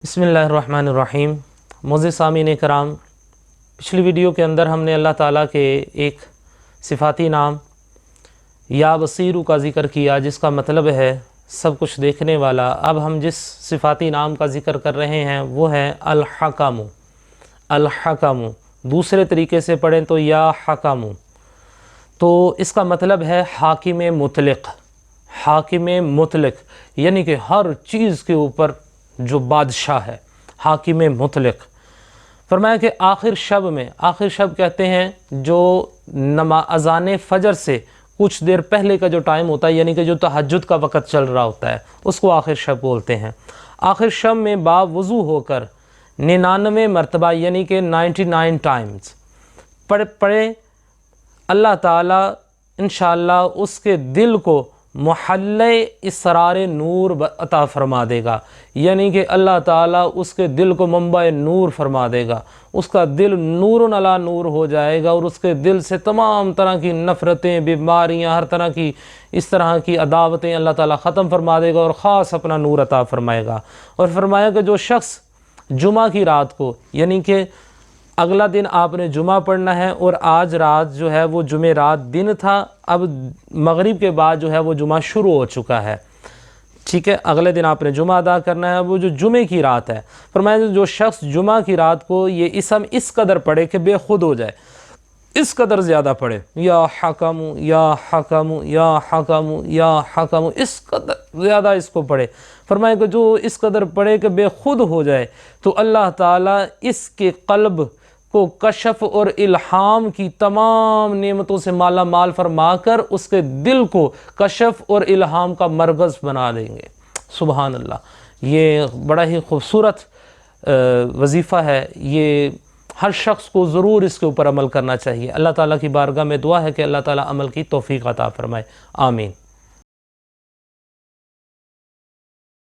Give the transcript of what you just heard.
बिस्मिल्लाहिर्रहमानिर्रहीम। मोअज़्ज़िज़ सामीन कराम, पिछली वीडियो के अंदर हमने अल्लाह ताला के एक सिफ़ाती नाम या बसीरू का ज़िक्र किया, जिसका मतलब है सब कुछ देखने वाला। अब हम जिस सिफ़ाती नाम का ज़िक्र कर रहे हैं वो है अल-हकम। अल-हकम दूसरे तरीके से पढ़ें तो या हकम, तो इसका मतलब है हाकिम मुतलक। हाकिम मुतलक यानी कि हर चीज़ के ऊपर जो बादशाह है, हाकिम मुतलक। फरमाया कि आखिर शब में, आखिर शब कहते हैं जो अज़ान फ़जर से कुछ देर पहले का जो टाइम होता है, यानी कि जो तहज्जुद का वक़्त चल रहा होता है, उसको आखिर शब बोलते हैं। आखिर शब में बावुज़ू होकर 99 मरतबा यानी कि 99 टाइम्स पढ़े अल्लाह ताला इंशाअल्लाह उसके दिल को मुहल्ले इसरार नूर अता फ़रमा देगा, यानी कि अल्लाह ताला उसके दिल को मंबा नूर फरमा देगा। उसका दिल नूरुन अला नूर हो जाएगा और उसके दिल से तमाम तरह की नफ़रतें, बीमारियां, हर तरह की इस तरह की अदावतें अल्लाह ताला ख़त्म फरमा देगा और ख़ास अपना नूर अता फ़रमाएगा। और फरमाया कि जो शख्स जुमा की रात को, यानी कि अगला दिन आपने जुमा पढ़ना है और आज रात जो है वो जुमे रात दिन था, अब मगरिब के बाद जो है वो जुमा शुरू हो चुका है, ठीक है। अगले दिन आपने जुमा अदा करना है, वो जो जुमे की रात है। फरमाया जो शख्स जुमा की रात को ये इसम इस कदर पढ़े कि बेखुद हो जाए, इस कदर ज़्यादा पढ़े, या हकम या हकम या हकम या हकम, इस कदर ज़्यादा इसको पढ़े। फरमाया कि जो इस कदर पढ़े कि बेखुद हो जाए, तो अल्लाह ताला इसके क़ल्ब को कशफ और इल्हाम की तमाम नेमतों से माला माल फरमा कर उसके दिल को कशफ और इल्हाम का मरकज़ बना देंगे। सुबहान अल्लाह। ये बड़ा ही खूबसूरत वजीफ़ा है, ये हर शख्स को ज़रूर इसके ऊपर अमल करना चाहिए। अल्लाह ताला की बारगाह में दुआ है कि अल्लाह ताला अमल की तौफ़ीक़ अता फ़रमाए। आमीन।